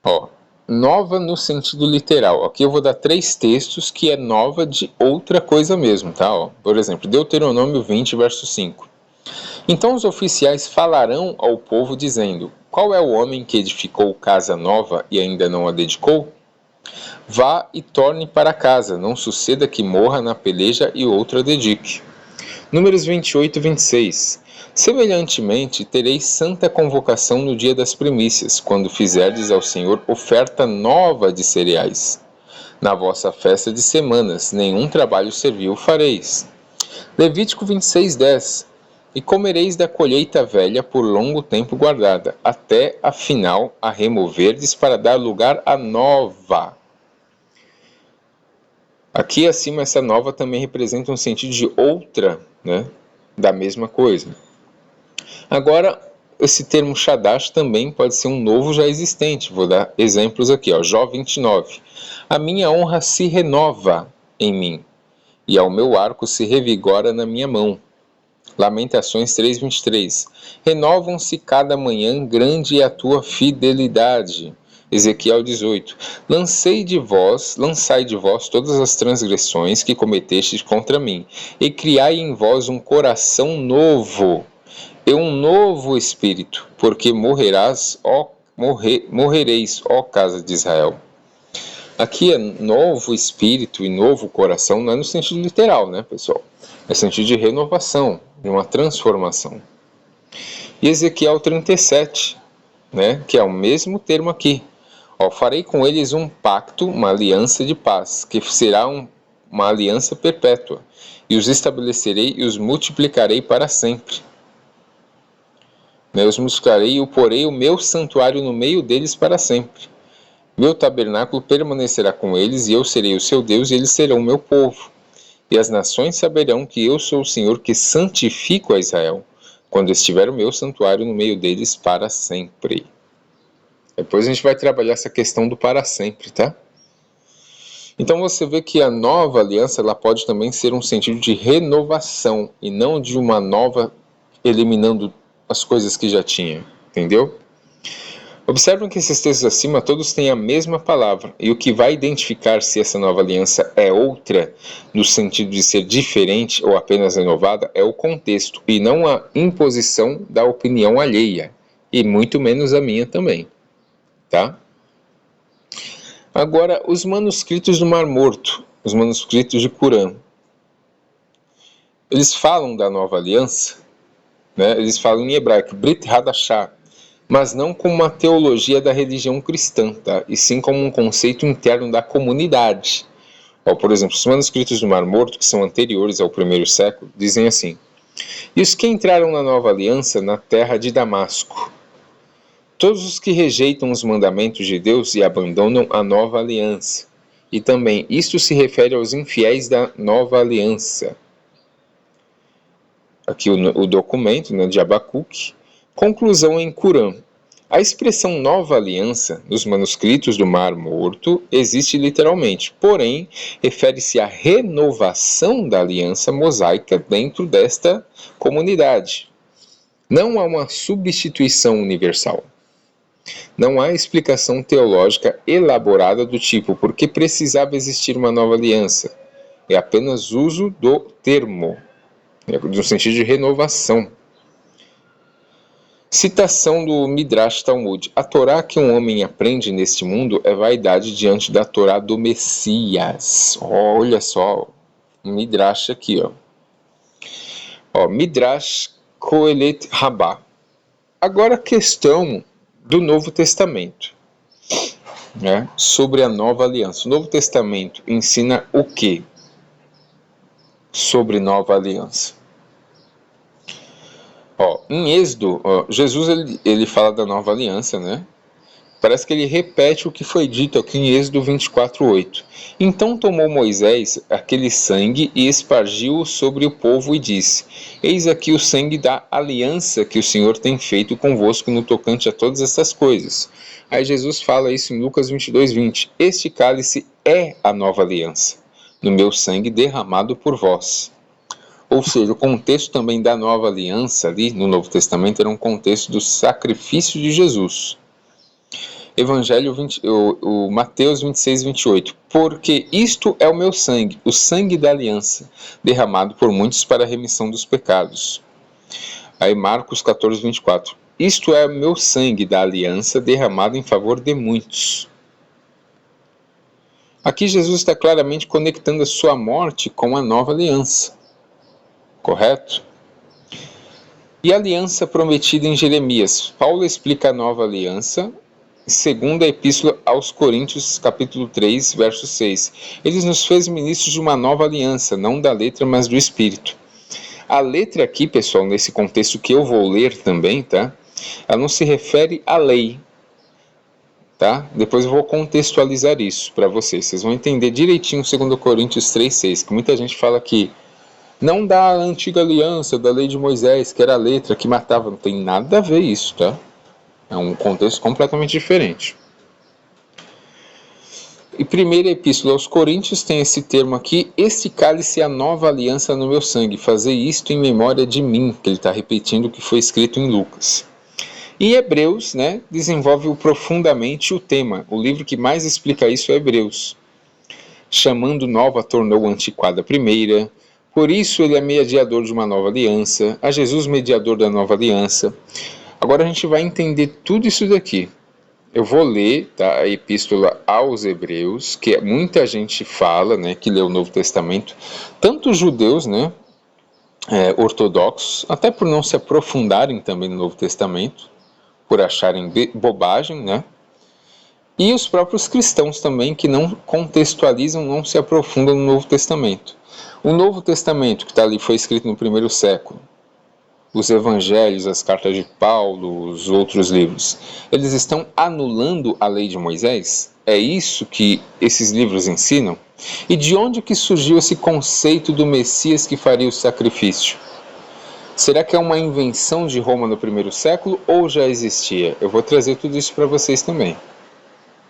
Ó, nova no sentido literal. Aqui eu vou dar 3 textos que é nova de outra coisa mesmo, tá? Ó, por exemplo, Deuteronômio 20, verso 5. Então os oficiais falarão ao povo dizendo: qual é o homem que edificou casa nova e ainda não a dedicou? Vá e torne para casa, não suceda que morra na peleja e outra dedique. Números 28 e 26. Semelhantemente, tereis santa convocação no dia das primícias, quando fizerdes ao Senhor oferta nova de cereais. Na vossa festa de semanas, nenhum trabalho servil fareis. Levítico 26, 10. E comereis da colheita velha por longo tempo guardada, até a final a removerdes para dar lugar à nova. Aqui acima essa nova também representa um sentido de outra, né, da mesma coisa. Agora, esse termo Shadash também pode ser um novo já existente. Vou dar exemplos aqui, ó. Jó 29. A minha honra se renova em mim, e ao meu arco se revigora na minha mão. Lamentações 3:23. Renovam-se cada manhã, grande é a tua fidelidade. Ezequiel 18. Lançai de vós todas as transgressões que cometestes contra mim, e criai em vós um coração novo, e um novo espírito, porque morrereis, ó casa de Israel. Aqui é novo espírito e novo coração, não é no sentido literal, né, pessoal? É no sentido de renovação, de uma transformação. E Ezequiel 37, né, que é o mesmo termo aqui. Ó, farei com eles um pacto, uma aliança de paz, que será uma aliança perpétua, e os estabelecerei e os multiplicarei para sempre. Eu os multiplicarei e porei o meu santuário no meio deles para sempre. Meu tabernáculo permanecerá com eles, e eu serei o seu Deus, e eles serão o meu povo. E as nações saberão que eu sou o Senhor que santifico a Israel, quando estiver o meu santuário no meio deles para sempre. Depois a gente vai trabalhar essa questão do para sempre, tá? Então você vê que a nova aliança ela pode também ser um sentido de renovação, e não de uma nova eliminando as coisas que já tinha, entendeu? Observem que esses textos acima todos têm a mesma palavra, e o que vai identificar se essa nova aliança é outra, no sentido de ser diferente ou apenas renovada, é o contexto, e não a imposição da opinião alheia, e muito menos a minha também, tá? Agora, os manuscritos do Mar Morto, os manuscritos de Qumran, eles falam da nova aliança, né? Eles falam em hebraico, Brit Hadashah, mas não como uma teologia da religião cristã, tá? E sim como um conceito interno da comunidade. Ó, por exemplo, os manuscritos do Mar Morto, que são anteriores ao 1º século, dizem assim: e os que entraram na nova aliança na terra de Damasco, todos os que rejeitam os mandamentos de Deus e abandonam a nova aliança. E também isto se refere aos infiéis da nova aliança. Aqui o documento, né, de Abacuque. Conclusão em Qumran. A expressão nova aliança nos manuscritos do Mar Morto existe literalmente, porém refere-se à renovação da aliança mosaica dentro desta comunidade. Não há uma substituição universal. Não há explicação teológica elaborada do tipo por que precisava existir uma nova aliança. É apenas uso do termo, no sentido de renovação. Citação do Midrash Talmud. A Torá que um homem aprende neste mundo é vaidade diante da Torá do Messias. Olha só, um Midrash aqui, ó. Midrash Kohelet Rabbah. Agora a questão do Novo Testamento, né, sobre a nova aliança. O Novo Testamento ensina o que sobre nova aliança? Ó, em Êxodo, Jesus ele fala da nova aliança, né? Parece que ele repete o que foi dito aqui em Êxodo 24:8. Então tomou Moisés aquele sangue e espargiu-o sobre o povo e disse: eis aqui o sangue da aliança que o Senhor tem feito convosco no tocante a todas estas coisas. Aí Jesus fala isso em Lucas 22:20. Este cálice é a nova aliança, no meu sangue derramado por vós. Ou seja, o contexto também da nova aliança ali no Novo Testamento era um contexto do sacrifício de Jesus. o Mateus 26, 28. Porque isto é o meu sangue, o sangue da aliança, derramado por muitos para a remissão dos pecados. Aí Marcos 14, 24. Isto é o meu sangue da aliança, derramado em favor de muitos. Aqui Jesus está claramente conectando a sua morte com a nova aliança. Correto? E a aliança prometida em Jeremias. Paulo explica a nova aliança, segundo a Epístola aos Coríntios, capítulo 3, verso 6. Ele nos fez ministros de uma nova aliança, não da letra, mas do Espírito. A letra aqui, pessoal, nesse contexto que eu vou ler também, tá? Ela não se refere à lei, tá? Depois eu vou contextualizar isso para vocês. Vocês vão entender direitinho 2 Coríntios 3, 6, que muita gente fala que não da antiga aliança, da lei de Moisés, que era a letra que matava. Não tem nada a ver isso, tá? É um contexto completamente diferente. E primeira epístola aos Coríntios tem esse termo aqui: este cálice é a nova aliança no meu sangue, fazer isto em memória de mim, que ele está repetindo o que foi escrito em Lucas. E Hebreus, né, desenvolve profundamente o tema. O livro que mais explica isso é Hebreus. Chamando nova tornou antiquada a primeira, por isso ele é mediador de uma nova aliança, a Jesus mediador da nova aliança. Agora a gente vai entender tudo isso daqui. Eu vou ler, tá, a epístola aos Hebreus, que muita gente fala, né, que lê o Novo Testamento, tanto os judeus, né, ortodoxos, até por não se aprofundarem também no Novo Testamento, por acharem bobagem, né, e os próprios cristãos também, que não contextualizam, não se aprofundam no Novo Testamento. O Novo Testamento, que está ali, foi escrito no primeiro século. Os evangelhos, as cartas de Paulo, os outros livros, eles estão anulando a lei de Moisés? É isso que esses livros ensinam? E de onde que surgiu esse conceito do Messias que faria o sacrifício? Será que é uma invenção de Roma no primeiro século ou já existia? Eu vou trazer tudo isso para vocês também.